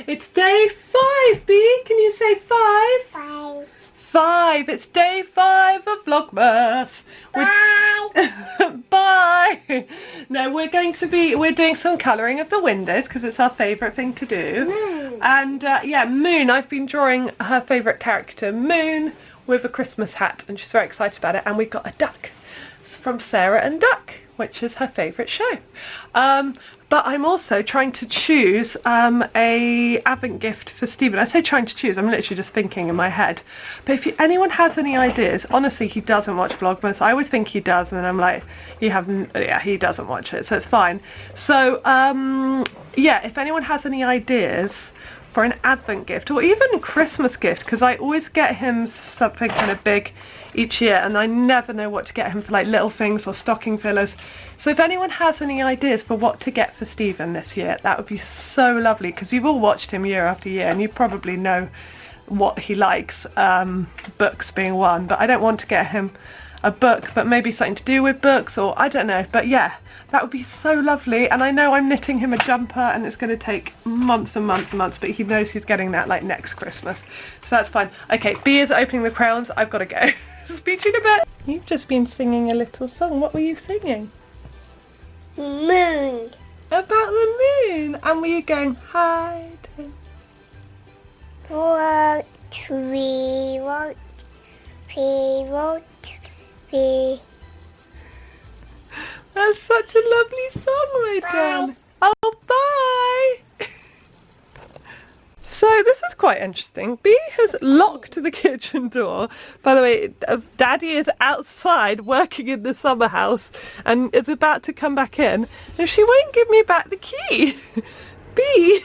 It's day 5, Bee. Can you say 5? 5. 5. It's day 5 of Vlogmas. Bye. Bye. No, we're doing some colouring of the windows because it's our favourite thing to do. Moon. And yeah, Moon. I've been drawing her favourite character, Moon, with a Christmas hat, and she's very excited about it. And we've got a duck from Sarah and Duck, which is her favourite show. But I'm also trying to choose a Advent gift for Stephen. I say trying to choose, I'm literally just thinking in my head. But if anyone has any ideas, honestly, he doesn't watch Vlogmas. I always think he does, and then I'm like, yeah, he doesn't watch it, so it's fine. So, yeah, if anyone has any ideas for an Advent gift, or even Christmas gift, because I always get him something kind of big each year, and I never know what to get him for, like, little things or stocking fillers. So if anyone has any ideas for what to get for Stephen this year, that would be so lovely, because you've all watched him year after year and you probably know what he likes, books being one. But I don't want to get him a book, but maybe something to do with books, or I don't know. But yeah, that would be so lovely. And I know I'm knitting him a jumper and it's going to take months and months and months, but he knows he's getting that like next Christmas. So that's fine. Okay, B is opening the crayons. I've got to go. Speak to you in a bit. You've just been singing a little song. What were you singing? Moon. About the moon. And were you going, hide? 1, 3, 1, 3, 1, 3. That's such a lovely song, my Bye. dear. Oh, bye. So this is quite interesting. Bee has locked the kitchen door. By the way, Daddy is outside working in the summer house and is about to come back in, and she won't give me back the key. Bee,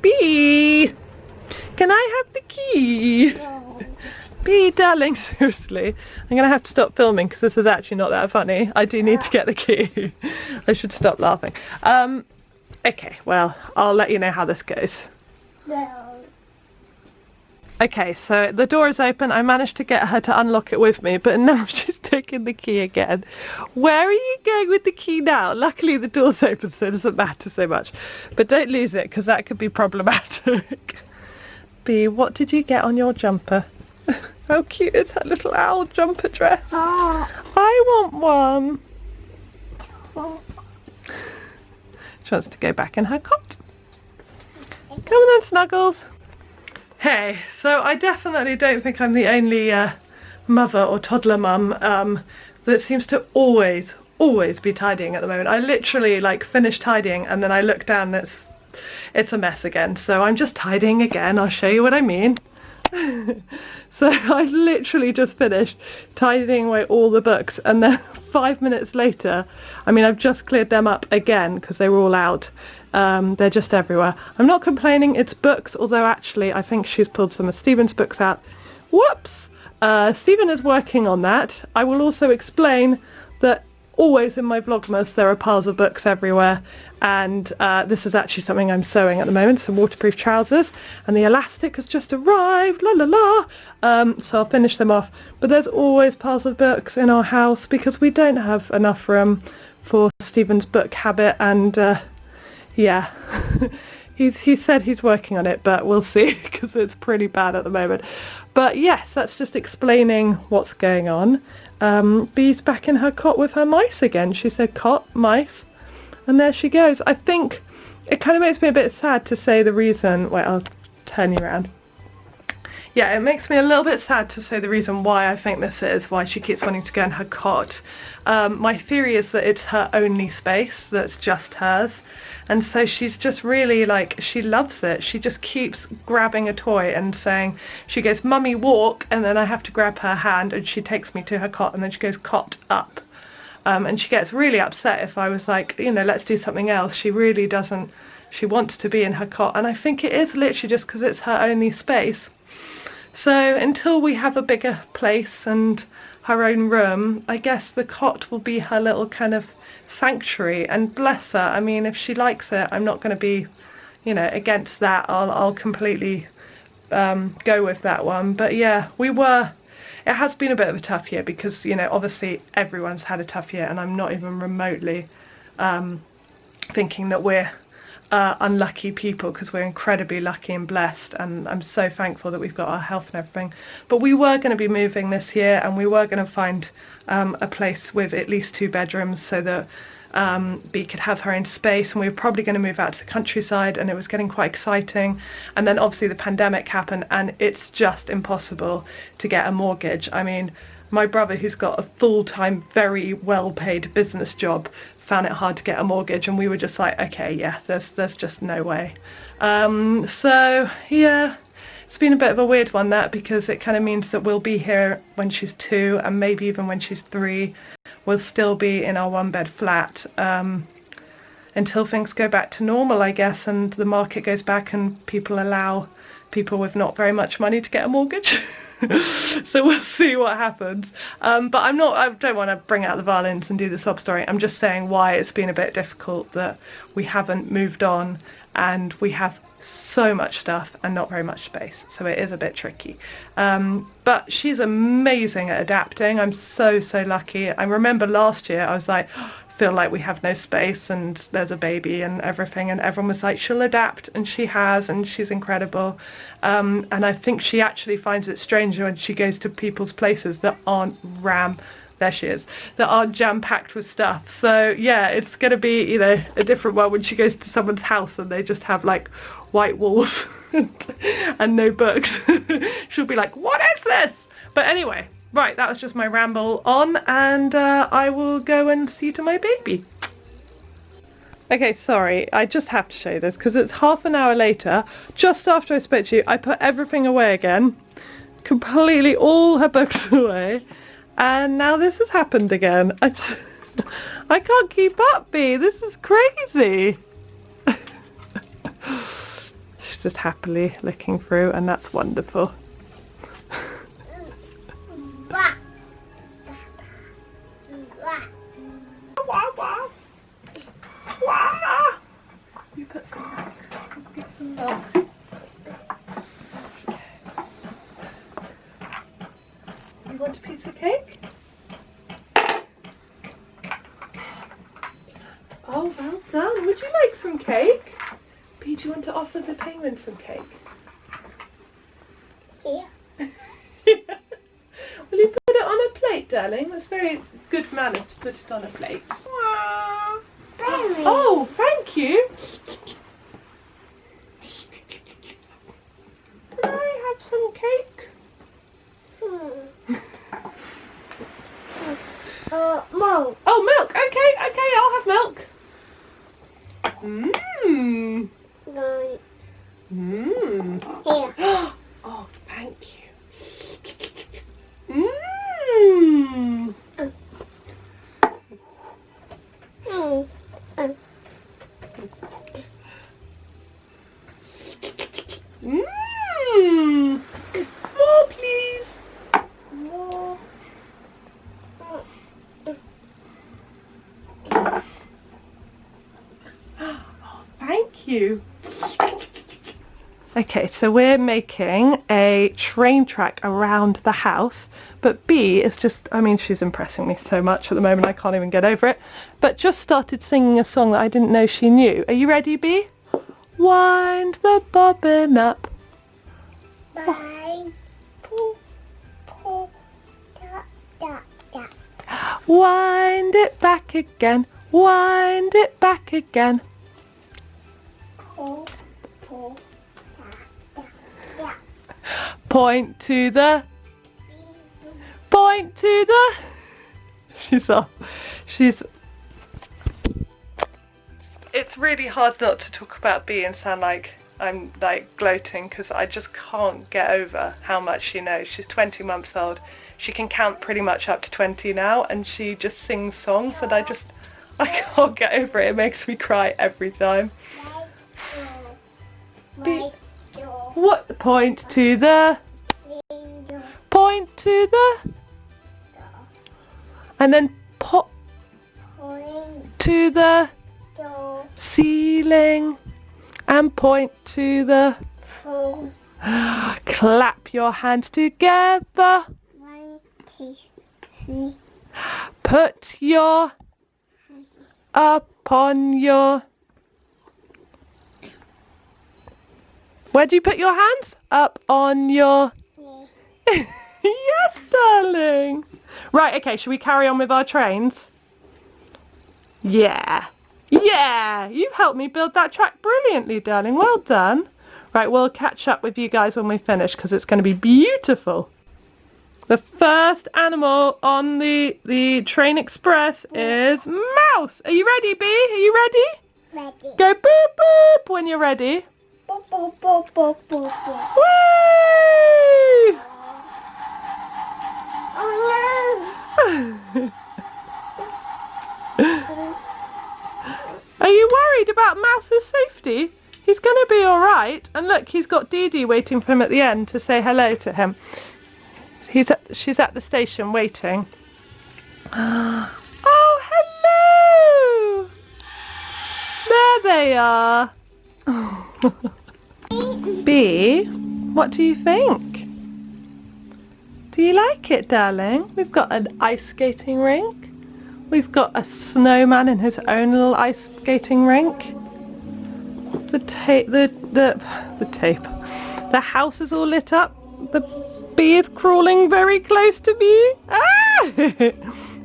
Bee, can I have the key? No. Bee, darling, seriously, I'm going to have to stop filming because this is actually not that funny. I do need to get the key. I should stop laughing. Okay, well, I'll let you know how this goes. No. Okay, so the door is open. I managed to get her to unlock it with me, but now she's taking the key again. Where are you going with the key now? Luckily the door's open, so it doesn't matter so much. But don't lose it, because that could be problematic. Bee, what did you get on your jumper? How cute is her little owl jumper dress? Oh. I want one. Oh. She wants to go back in her cot. Come on then, Snuggles. Hey, so I definitely don't think I'm the only mother or toddler mum that seems to always be tidying at the moment. I literally like finish tidying and then I look down and it's a mess again. So I'm just tidying again. I'll show you what I mean. So I literally just finished tidying away all the books, and then 5 minutes later, I mean, I've just cleared them up again because they were all out. They're just everywhere. I'm not complaining, it's books, although actually I think she's pulled some of Stephen's books out. Whoops! Stephen is working on that. I will also explain that always in my Vlogmas there are piles of books everywhere, and this is actually something I'm sewing at the moment, some waterproof trousers, and the elastic has just arrived, la la la, so I'll finish them off. But there's always piles of books in our house because we don't have enough room for Stephen's book habit, and yeah, he said he's working on it, but we'll see because it's pretty bad at the moment. But yes, that's just explaining what's going on. Bee's back in her cot with her mice again. She said cot, mice, and there she goes. I think it kind of makes me a bit sad to say the reason. Wait, I'll turn you around. Yeah, it makes me a little bit sad to say the reason why I think this is, why she keeps wanting to go in her cot. My theory is that it's her only space that's just hers, and so she's just really like, she loves it. She just keeps grabbing a toy and saying, she goes, "Mummy, walk," and then I have to grab her hand and she takes me to her cot, and then she goes, "Cot up." And she gets really upset if I was like, you know, let's do something else. She really doesn't, she wants to be in her cot, and I think it is literally just because it's her only space. So until we have a bigger place and her own room, I guess the cot will be her little kind of sanctuary, and bless her, I mean, if she likes it, I'm not going to be, you know, against that. I'll completely go with that one. But yeah, it has been a bit of a tough year because, you know, obviously everyone's had a tough year, and I'm not even remotely thinking that we're unlucky people, because we're incredibly lucky and blessed, and I'm so thankful that we've got our health and everything. But we were going to be moving this year, and we were going to find a place with at least 2 bedrooms so that Bea could have her own space, and we were probably going to move out to the countryside, and it was getting quite exciting. And then obviously the pandemic happened, and it's just impossible to get a mortgage. I mean, my brother, who's got a full-time, very well-paid business job, found it hard to get a mortgage, and we were just like, okay, yeah, there's just no way. So yeah, it's been a bit of a weird one, that, because it kind of means that we'll be here when she's 2, and maybe even when she's 3 we'll still be in our 1-bed flat until things go back to normal, I guess, and the market goes back and people allow people with not very much money to get a mortgage. So we'll see what happens. But I don't want to bring out the violins and do the sob story. I'm just saying why it's been a bit difficult, that we haven't moved on and we have so much stuff and not very much space, so it is a bit tricky. But she's amazing at adapting. I'm so lucky. I remember last year I was like, feel like we have no space and there's a baby and everything, and everyone was like, she'll adapt, and she has, and she's incredible. And I think she actually finds it stranger when she goes to people's places that aren't there she is, that aren't jam-packed with stuff. So yeah, it's going to be, you know, a different one when she goes to someone's house and they just have like white walls and no books. She'll be like, what is this? But anyway, right, that was just my ramble on, and I will go and see to my baby. Okay, sorry, I just have to show you this because it's half an hour later, just after I spoke to you. I put everything away again, completely all her books away, and now this has happened again. I can't keep up, Bea. This is crazy. She's just happily looking through, and that's wonderful. You put some milk. Get some milk. You want a piece of cake? Oh, well done. Would you like some cake? Bea, do you want to offer the penguin some cake? Yeah. Yeah. Will you put it on a plate, darling? That's very good manners to put it on a plate. Oh, thank you. Can I have some cake? Milk. Oh, milk. Okay, I'll have milk. Mmm. Right. Mmm. Here. Oh, thank you. Mmm. Mmm. More, please. More. Oh, thank you. Okay, so we're making a train track around the house, but Bea is just, I mean, she's impressing me so much at the moment, I can't even get over it, but just started singing a song that I didn't know she knew. Are you ready, Bea? Wind the bobbin up. Bye. Poo. Poo. Da. Da. Da. Wind it back again. Wind it back again. Poo. Poo. Da. Da. Da. Point to the... Point to the... She's off. She's... It's really hard not to talk about Bea and sound like I'm like gloating, because I just can't get over how much she knows. She's 20 months old. She can count pretty much up to 20 now, and she just sings songs and I can't get over it. It makes me cry every time. Bea, what? Point to the... Point to the... And then pop to the ceiling and point to the... Clap your hands together. 1, 2, 3. Put your up on your... Where do you put your hands? Up on your... Yes, darling. Right, okay, shall we carry on with our trains? Yeah. Yeah, you've helped me build that track brilliantly, darling. Well done. Right, we'll catch up with you guys when we finish because it's going to be beautiful. The first animal on the train express is mouse. Are you ready, Bee? Are you ready? Ready. Go boop boop when you're ready. Boop, boop, boop, boop, boop, boop. Whee! Oh Are you worried about Mouse's safety? He's going to be alright. And look, he's got Dee Dee waiting for him at the end to say hello to him. She's at the station waiting. Oh, hello! There they are. Bee, what do you think? Do you like it, darling? We've got an ice skating rink. We've got a snowman in his own little ice skating rink. The house is all lit up. The bee is crawling very close to me. Ah!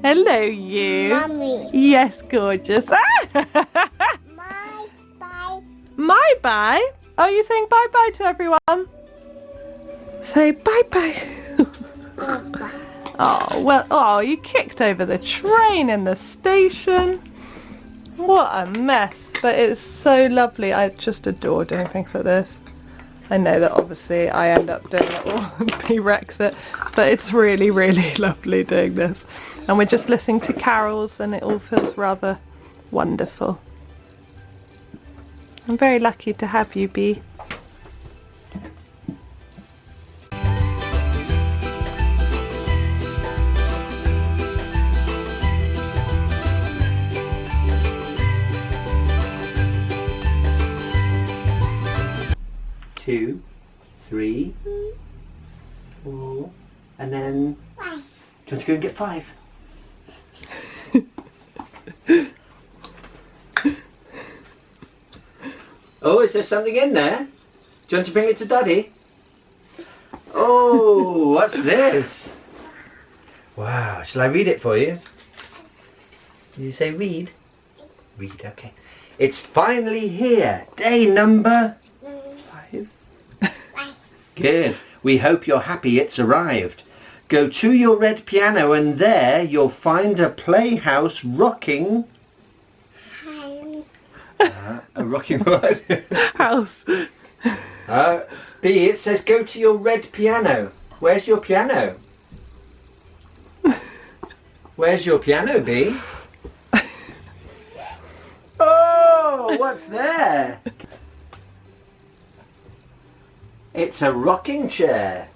Hello, you. Mommy. Yes, gorgeous. Ah! My bye. My bye. Oh, you're saying bye bye to everyone? Say bye bye. Oh, well, oh, you kicked over the train in the station. What a mess. But it's so lovely. I just adore doing things like this. I know that obviously I end up doing it all and he wrecks it. But it's really, really lovely doing this. And we're just listening to carols and it all feels rather wonderful. I'm very lucky to have you, Bee. Two, 3, 4, and then... Bye. Do you want to go and get 5? Oh, is there something in there? Do you want to bring it to Daddy? Oh, what's this? Wow, shall I read it for you? Did you say read? Read, okay. It's finally here. Day number 5. Good. We hope you're happy it's arrived. Go to your red piano and there you'll find a playhouse rocking... a rocking what? House. B, it says go to your red piano. Where's your piano? Where's your piano, B? Oh, what's there? It's a rocking chair.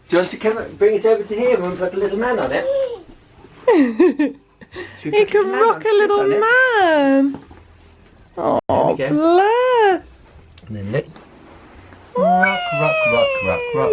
Do you want to come and bring it over to here and put a little man on it? He can rock a little man. Oh, bless. And then rock, rock, rock, rock, rock.